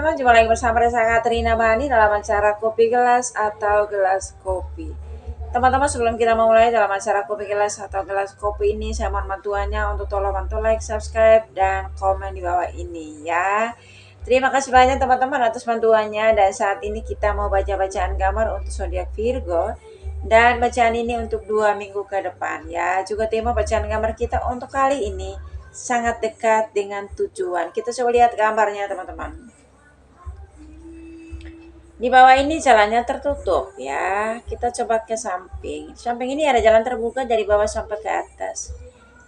teman-teman, jumpa lagi bersama saya Katrina Bani dalam acara Kopi Gelas atau Gelas Kopi. Teman-teman, sebelum kita memulai dalam acara Kopi Gelas atau Gelas Kopi ini, saya mohon bantuannya untuk tolong bantu like, subscribe, dan komen di bawah ini ya. Terima kasih banyak teman-teman atas bantuannya. Dan saat ini kita mau baca bacaan gambar untuk zodiak Virgo. Dan bacaan ini untuk 2 minggu ke depan ya. Juga tema bacaan gambar kita untuk kali ini sangat dekat dengan tujuan. Kita coba lihat gambarnya teman-teman. Di bawah ini jalannya tertutup ya. Kita coba ke samping. Samping ini ada jalan terbuka dari bawah sampai ke atas.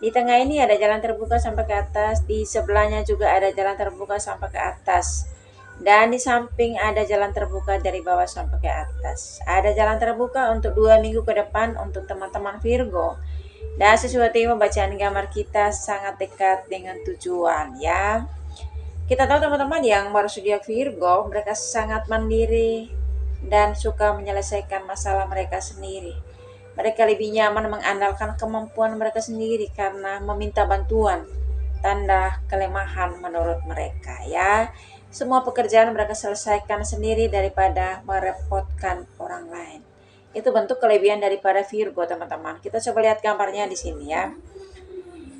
Di tengah ini ada jalan terbuka sampai ke atas. Di sebelahnya juga ada jalan terbuka sampai ke atas. Dan di samping ada jalan terbuka dari bawah sampai ke atas. Ada jalan terbuka untuk 2 minggu ke depan untuk teman-teman Virgo. Dan sesuai tema bacaan gambar kita sangat dekat dengan tujuan ya. Kita tahu teman-teman yang baru zodiak Virgo, mereka sangat mandiri dan suka menyelesaikan masalah mereka sendiri. Mereka lebih nyaman mengandalkan kemampuan mereka sendiri karena meminta bantuan, tanda kelemahan menurut mereka ya. Semua pekerjaan mereka selesaikan sendiri daripada merepotkan orang lain. Itu bentuk kelebihan daripada Virgo teman-teman. Kita coba lihat gambarnya di sini ya.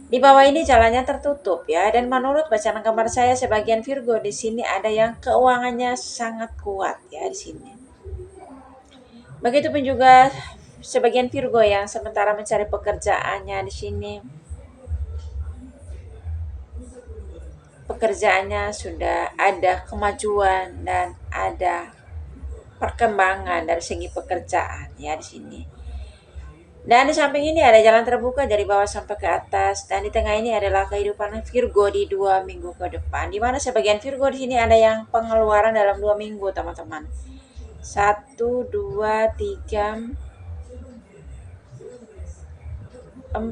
Di bawah ini jalannya tertutup ya, dan menurut bacaan gambar saya sebagian Virgo di sini ada yang keuangannya sangat kuat ya di sini. Begitupun juga sebagian Virgo yang sementara mencari pekerjaannya di sini. Pekerjaannya sudah ada kemajuan dan ada perkembangan dari segi pekerjaan ya di sini. Dan di samping ini ada jalan terbuka dari bawah sampai ke atas, dan di tengah ini adalah kehidupan Virgo di 2 minggu ke depan. Di mana sebagian Virgo di sini ada yang pengeluaran dalam 2 minggu, teman-teman. 1, 2, 3, 4,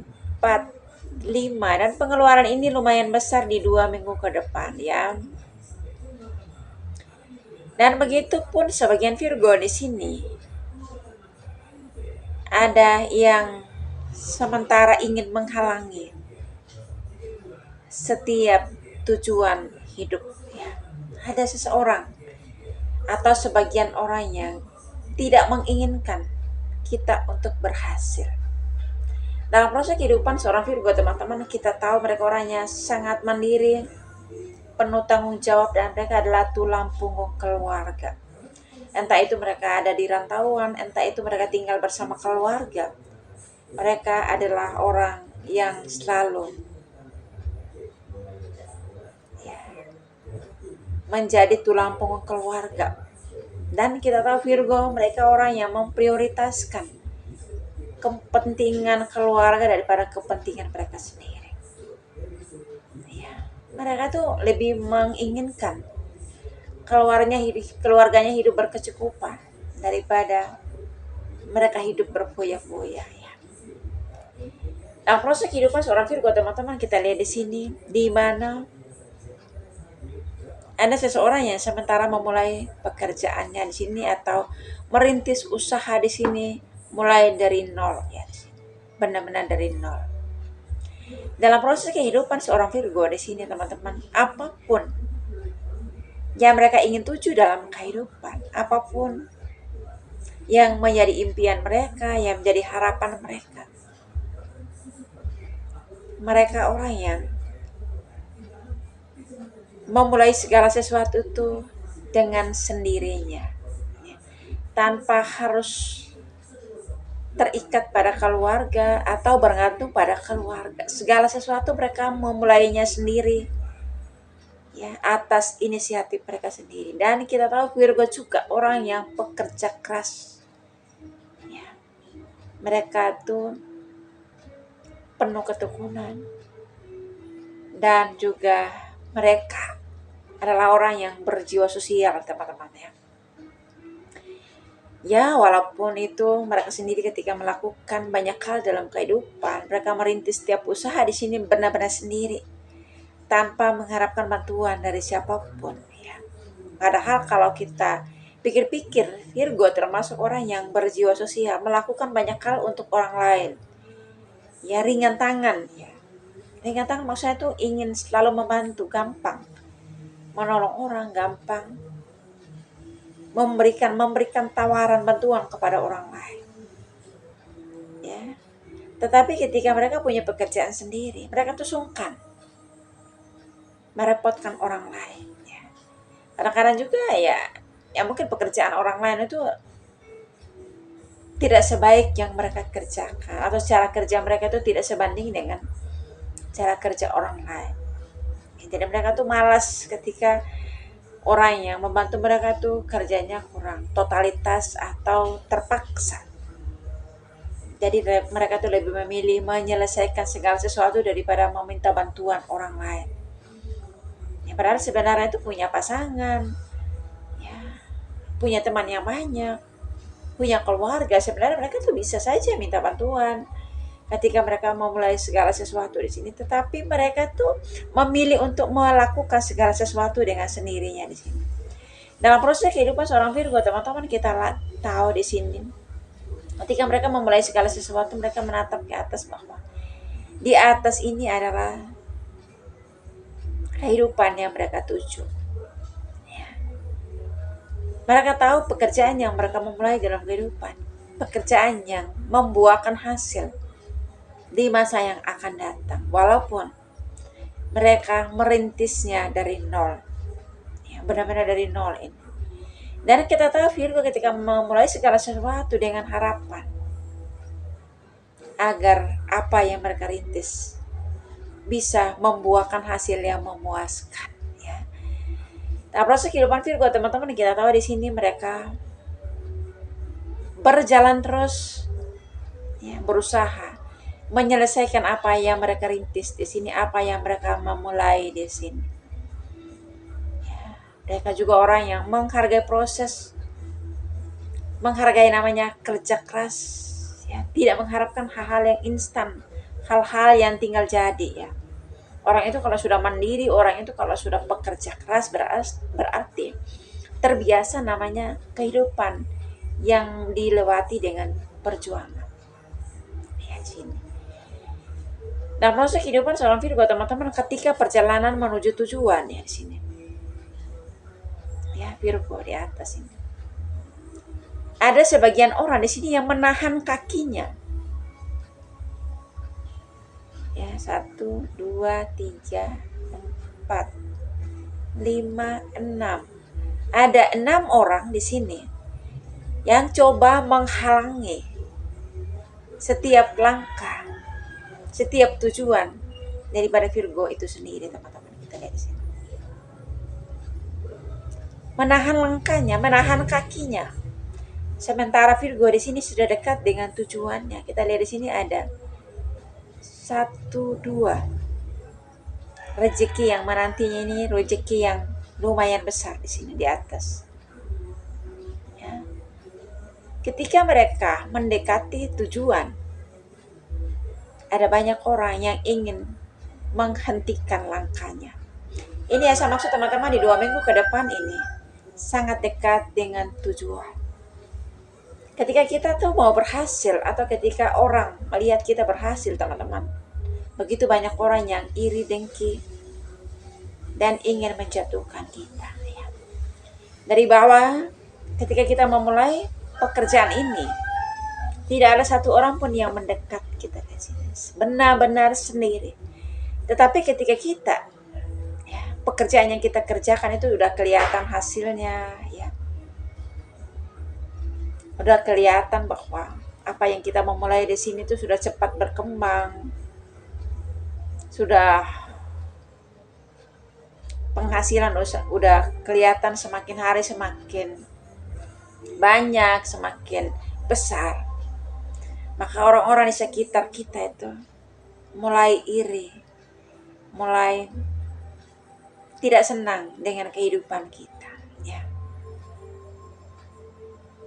5, dan pengeluaran ini lumayan besar di 2 minggu ke depan ya. Dan begitu pun sebagian Virgo di sini ada yang sementara ingin menghalangi setiap tujuan hidup ya. Ada seseorang atau sebagian orang yang tidak menginginkan kita untuk berhasil. Dalam proses kehidupan seorang Virgo teman-teman, kita tahu mereka orangnya sangat mandiri, penuh tanggung jawab, dan mereka adalah tulang punggung keluarga. Entah itu mereka ada di rantauan, entah itu mereka tinggal bersama keluarga. Mereka adalah orang yang selalu menjadi tulang punggung keluarga. Dan kita tahu Virgo, mereka orang yang memprioritaskan kepentingan keluarga daripada kepentingan mereka sendiri. Ya, mereka tuh lebih menginginkan keluarganya hidup berkecukupan daripada mereka hidup berfoya-foya ya. Nah, proses kehidupan seorang Virgo teman-teman kita lihat di sini, di mana ada seseorang yang sementara memulai pekerjaannya di sini atau merintis usaha di sini mulai dari nol ya, benar-benar dari nol. Dalam proses kehidupan seorang Virgo di sini teman-teman, apapun yang mereka ingin tuju dalam kehidupan, apapun yang menjadi impian mereka, yang menjadi harapan mereka, mereka orang yang memulai segala sesuatu itu dengan sendirinya, tanpa harus terikat pada keluarga atau bergantung pada keluarga. Segala sesuatu mereka memulainya sendiri ya, atas inisiatif mereka sendiri. Dan kita tahu Virgo juga orang yang pekerja keras ya. Mereka tuh penuh ketekunan, dan juga mereka adalah orang yang berjiwa sosial teman-teman ya. Ya, walaupun itu mereka sendiri ketika melakukan banyak hal dalam kehidupan, mereka merintis setiap usaha di sini benar-benar sendiri, tanpa mengharapkan bantuan dari siapapun ya. Padahal kalau kita pikir-pikir, Virgo termasuk orang yang berjiwa sosial, melakukan banyak hal untuk orang lain. Ya, ringan tangan ya. Ringan tangan maksudnya tuh ingin selalu membantu, gampang. menolong orang, gampang memberikan tawaran bantuan kepada orang lain. Ya. Tetapi ketika mereka punya pekerjaan sendiri, mereka tuh sungkan merepotkan orang lain. Ya. Kadang-kadang juga ya mungkin pekerjaan orang lain itu tidak sebaik yang mereka kerjakan, atau cara kerja mereka itu tidak sebanding dengan cara kerja orang lain. Jadi mereka tuh malas ketika orang yang membantu mereka tuh kerjanya kurang totalitas atau terpaksa. Jadi mereka tuh lebih memilih menyelesaikan segala sesuatu daripada meminta bantuan orang lain. Ya, padahal sebenarnya itu punya pasangan, ya, punya teman yang banyak, punya keluarga. Sebenarnya mereka tuh bisa saja minta bantuan ketika mereka mau mulai segala sesuatu di sini. Tetapi mereka tuh memilih untuk melakukan segala sesuatu dengan sendirinya di sini. Dalam proses kehidupan seorang Virgo, teman-teman, kita tahu di sini, ketika mereka memulai segala sesuatu, mereka menatap ke atas bahwa di atas ini adalah kehidupan yang mereka tuju. Ya. Mereka tahu pekerjaan yang mereka memulai dalam kehidupan, pekerjaan yang membuahkan hasil di masa yang akan datang, walaupun mereka merintisnya dari nol, ya, benar-benar dari nol ini. Dan kita tahu Virgo ketika memulai segala sesuatu dengan harapan agar apa yang mereka rintis bisa membuahkan hasil yang memuaskan. Ya. Nah, proses kehidupan Virgo, teman-teman, kita tahu di sini mereka berjalan terus, ya, berusaha menyelesaikan apa yang mereka rintis di sini, apa yang mereka memulai di sini. Ya, mereka juga orang yang menghargai proses, menghargai namanya kerja keras, ya, tidak mengharapkan hal-hal yang instan, hal-hal yang tinggal jadi. Ya. Orang itu kalau sudah mandiri, orang itu kalau sudah bekerja keras berarti terbiasa namanya kehidupan yang dilewati dengan perjuangan. Ya, sini. Dan proses kehidupan seorang Virgo, teman-teman, ketika perjalanan menuju tujuan, ya, di sini. Ya, Virgo di atas ini. Ada sebagian orang di sini yang menahan kakinya. Ya, 1, 2, 3, 4, 5, 6. Ada 6 orang di sini yang coba menghalangi setiap langkah, setiap tujuan daripada Virgo itu sendiri, teman-teman. Kita lihat di sini. Menahan langkahnya, menahan kakinya. Sementara Virgo di sini sudah dekat dengan tujuannya. Kita lihat di sini ada 1, 2. Rezeki yang menantinya ini rezeki yang lumayan besar di sini di atas. Ya. Ketika mereka mendekati tujuan, ada banyak orang yang ingin menghentikan langkahnya. Ini yang saya maksud, teman-teman, di 2 minggu ke depan ini sangat dekat dengan tujuan. Ketika kita tuh mau berhasil, atau ketika orang melihat kita berhasil, teman-teman, begitu banyak orang yang iri, dengki, dan ingin menjatuhkan kita. Ya. Dari bawah, ketika kita memulai pekerjaan ini, tidak ada satu orang pun yang mendekat kita di sini, benar-benar sendiri. Tetapi ketika kita, ya, pekerjaan yang kita kerjakan itu udah kelihatan hasilnya, ya, udah kelihatan bahwa apa yang kita memulai di sini itu sudah cepat berkembang, sudah penghasilan udah kelihatan semakin hari semakin banyak, semakin besar. Maka orang-orang di sekitar kita itu mulai iri, mulai tidak senang dengan kehidupan kita. Ya.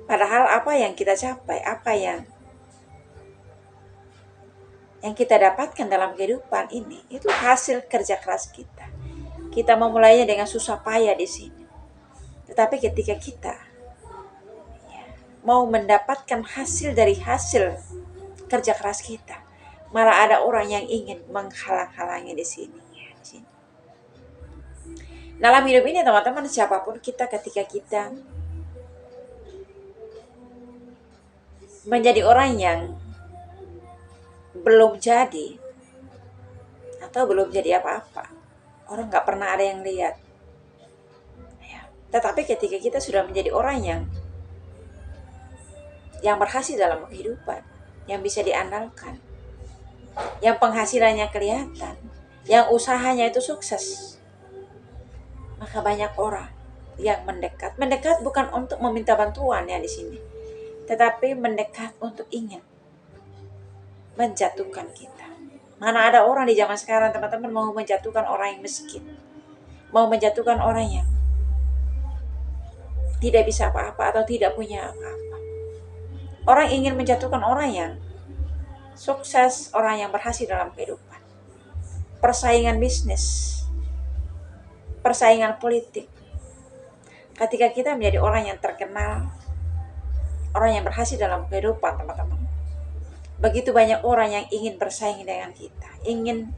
Padahal apa yang kita capai, apa yang kita dapatkan dalam kehidupan ini, itu hasil kerja keras kita. Kita memulainya dengan susah payah di sini. Tetapi ketika kita, ya, mau mendapatkan hasil dari hasil kerja keras kita, malah ada orang yang ingin menghalang-halangi di sini. Ya, di sini. Dalam hidup ini teman-teman, siapapun kita, ketika kita menjadi orang yang belum jadi atau belum jadi apa-apa, orang nggak pernah ada yang lihat. Ya. Tetapi ketika kita sudah menjadi orang yang berhasil dalam kehidupan, yang bisa diandalkan, yang penghasilannya kelihatan, yang usahanya itu sukses, maka banyak orang yang mendekat. Mendekat bukan untuk meminta bantuan ya di sini, tetapi mendekat untuk ingin menjatuhkan kita. Mana ada orang di zaman sekarang teman-teman mau menjatuhkan orang yang miskin, mau menjatuhkan orang yang tidak bisa apa-apa atau tidak punya apa-apa. Orang ingin menjatuhkan orang yang sukses, orang yang berhasil dalam kehidupan. Persaingan bisnis, persaingan politik. Ketika kita menjadi orang yang terkenal, orang yang berhasil dalam kehidupan teman-teman, begitu banyak orang yang ingin bersaing dengan kita, ingin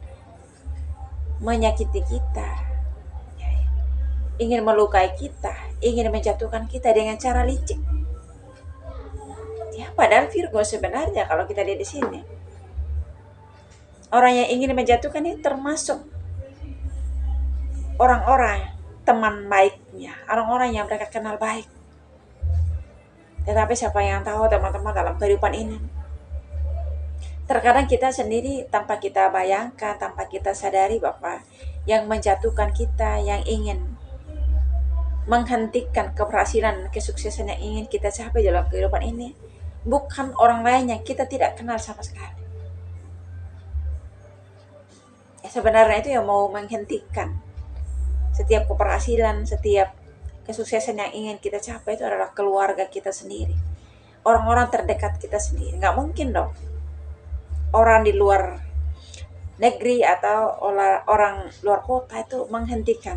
menyakiti kita, ingin melukai kita, ingin menjatuhkan kita dengan cara licik. Ya, padahal Virgo sebenarnya kalau kita lihat di sini, orang yang ingin menjatuhkan ini termasuk orang-orang teman baiknya, orang-orang yang mereka kenal baik. Tetapi siapa yang tahu teman-teman dalam kehidupan ini, terkadang kita sendiri tanpa kita bayangkan, tanpa kita sadari bahwa yang menjatuhkan kita, yang ingin menghentikan keberhasilan, kesuksesan yang ingin kita capai dalam kehidupan ini, bukan orang lain yang kita tidak kenal sama sekali. Ya, sebenarnya itu yang mau menghentikan setiap keberhasilan, setiap kesuksesan yang ingin kita capai itu adalah keluarga kita sendiri, orang-orang terdekat kita sendiri. Nggak mungkin dong orang di luar negeri atau orang luar kota itu menghentikan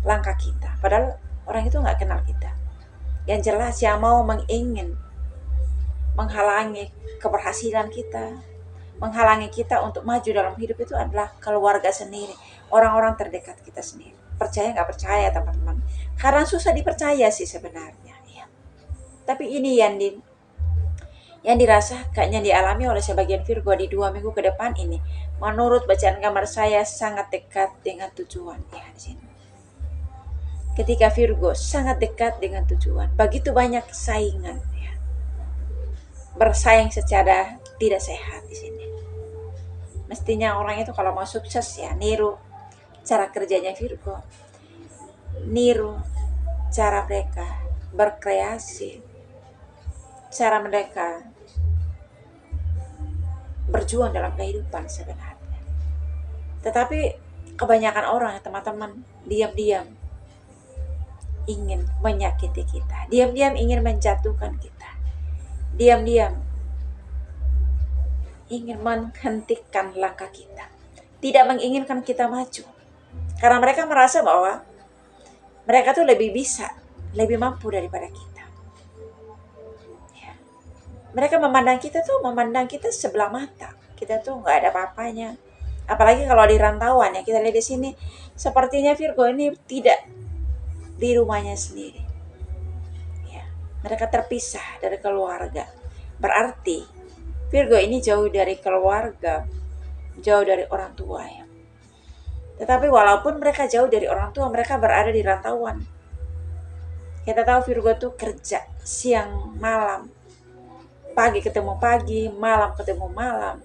langkah kita, padahal orang itu nggak kenal kita. Yang jelas yang mau mengingin menghalangi keberhasilan kita, menghalangi kita untuk maju dalam hidup itu adalah keluarga sendiri, orang-orang terdekat kita sendiri. Percaya nggak percaya teman-teman? Karena susah dipercaya sih sebenarnya. Ya. Tapi ini yang dirasakan, yang dialami oleh sebagian Virgo di 2 minggu ke depan ini, menurut bacaan gambar saya sangat dekat dengan tujuan. Ya, di sini. Ketika Virgo sangat dekat dengan tujuan, begitu banyak saingan, ya. Bersaing secara tidak sehat di sini. Mestinya orang itu kalau mau sukses ya niru cara kerjanya Virgo, niru cara mereka berkreasi, cara mereka berjuang dalam kehidupan sebenarnya. Tetapi kebanyakan orang teman-teman diam-diam ingin menyakiti kita, diam-diam ingin menjatuhkan kita, diam-diam ingin menghentikan langkah kita, tidak menginginkan kita maju. Karena mereka merasa bahwa mereka tuh lebih bisa, lebih mampu daripada kita. Ya. Mereka memandang kita sebelah mata. Kita tuh nggak ada apa-apanya. Apalagi kalau di rantauan ya, kita lihat di sini, sepertinya Virgo ini tidak di rumahnya sendiri. Ya. Mereka terpisah dari keluarga. Berarti Virgo ini jauh dari keluarga, jauh dari orang tua ya. Tetapi walaupun mereka jauh dari orang tua, mereka berada di rantauan. Kita tahu Virgo tuh kerja siang malam, pagi ketemu pagi, malam ketemu malam.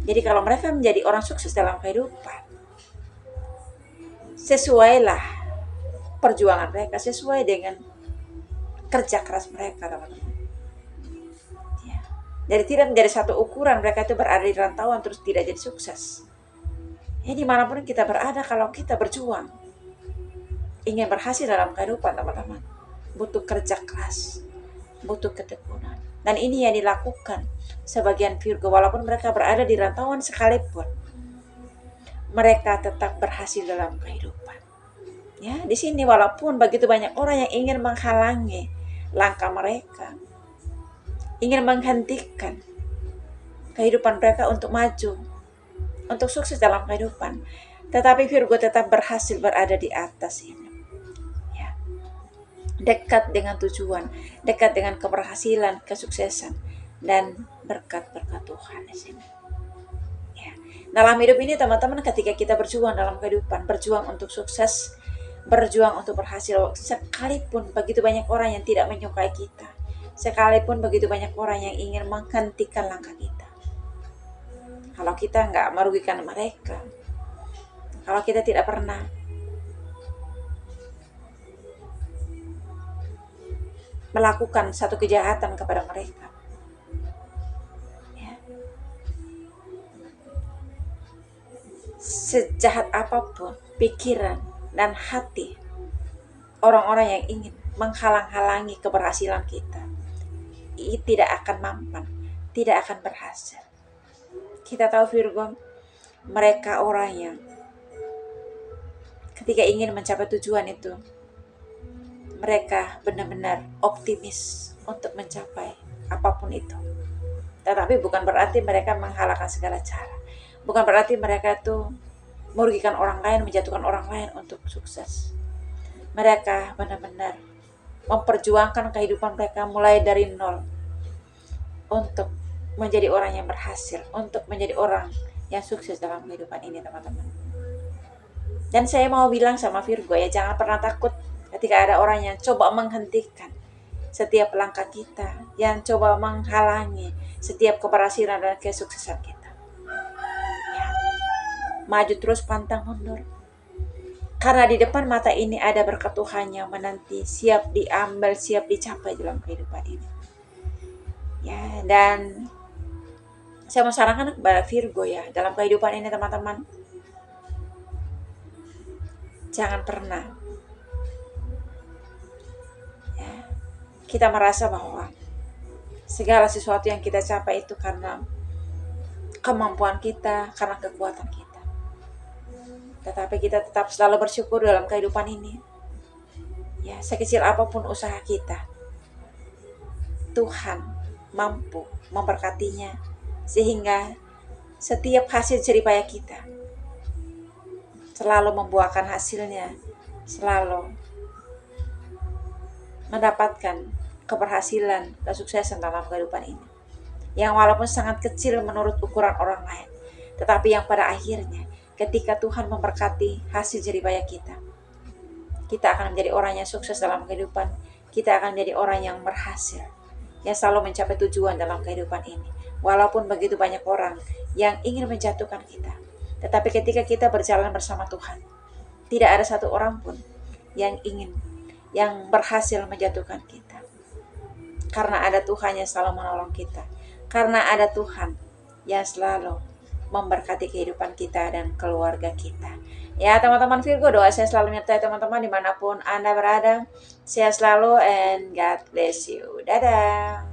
Jadi kalau mereka menjadi orang sukses dalam kehidupan, sesuailah perjuangan mereka, sesuai dengan kerja keras mereka teman-teman. Ya. Jadi tidak menjadi satu ukuran mereka itu berada di rantauan terus tidak jadi sukses. Ya, dimanapun kita berada, kalau kita berjuang, ingin berhasil dalam kehidupan teman-teman, butuh kerja keras, butuh ketekunan. Dan ini yang dilakukan sebagian Virgo, walaupun mereka berada di rantauan sekalipun, mereka tetap berhasil dalam kehidupan. Ya, di sini walaupun begitu banyak orang yang ingin menghalangi langkah mereka, ingin menghentikan kehidupan mereka untuk maju, untuk sukses dalam kehidupan, Tetapi Virgo tetap berhasil berada di atas ini. Ya. Dekat dengan tujuan, dekat dengan keberhasilan, kesuksesan, dan berkat-berkat Tuhan di sini. Ya. Dalam hidup ini teman-teman, ketika kita berjuang dalam kehidupan, berjuang untuk sukses, berjuang untuk berhasil, sekalipun begitu banyak orang yang tidak menyukai kita, sekalipun begitu banyak orang yang ingin menghentikan langkah kita, kalau kita nggak merugikan mereka, kalau kita tidak pernah melakukan satu kejahatan kepada mereka, ya, sejahat apapun pikiran dan hati orang-orang yang ingin menghalang-halangi keberhasilan kita, tidak akan mampan, tidak akan berhasil. Kita tahu Virgo, mereka orang yang ketika ingin mencapai tujuan itu, mereka benar-benar optimis untuk mencapai apapun itu. Tetapi bukan berarti mereka menghalalkan segala cara. Bukan berarti mereka itu merugikan orang lain, menjatuhkan orang lain untuk sukses. Mereka benar-benar memperjuangkan kehidupan mereka mulai dari nol untuk menjadi orang yang berhasil, untuk menjadi orang yang sukses dalam kehidupan ini, teman-teman. Dan saya mau bilang sama Virgo ya, jangan pernah takut ketika ada orang yang coba menghentikan setiap langkah kita, yang coba menghalangi setiap keberhasilan dan kesuksesan kita. Ya, maju terus, pantang mundur. Karena di depan mata ini ada berkat Tuhan yang menanti, siap diambil, siap dicapai dalam kehidupan ini. Ya, dan saya mau sarankan kepada Virgo ya, dalam kehidupan ini teman-teman, jangan pernah ya, kita merasa bahwa segala sesuatu yang kita capai itu karena kemampuan kita, karena kekuatan kita. Tetapi kita tetap selalu bersyukur dalam kehidupan ini. Ya, sekecil apapun usaha kita, Tuhan mampu memberkatinya, sehingga setiap hasil jeripaya kita selalu membuahkan hasilnya, selalu mendapatkan keberhasilan, kesuksesan dalam kehidupan ini. Yang walaupun sangat kecil menurut ukuran orang lain, tetapi yang pada akhirnya ketika Tuhan memberkati hasil jeripaya kita, kita akan menjadi orang yang sukses dalam kehidupan, kita akan menjadi orang yang berhasil, yang selalu mencapai tujuan dalam kehidupan ini. Walaupun begitu banyak orang yang ingin menjatuhkan kita, tetapi ketika kita berjalan bersama Tuhan, tidak ada satu orang pun yang berhasil menjatuhkan kita. Karena ada Tuhan yang selalu menolong kita. Karena ada Tuhan yang selalu memberkati kehidupan kita dan keluarga kita. Ya teman-teman Virgo, doa saya selalu menyertai teman-teman dimanapun Anda berada. Sehat selalu and God bless you. Dadah.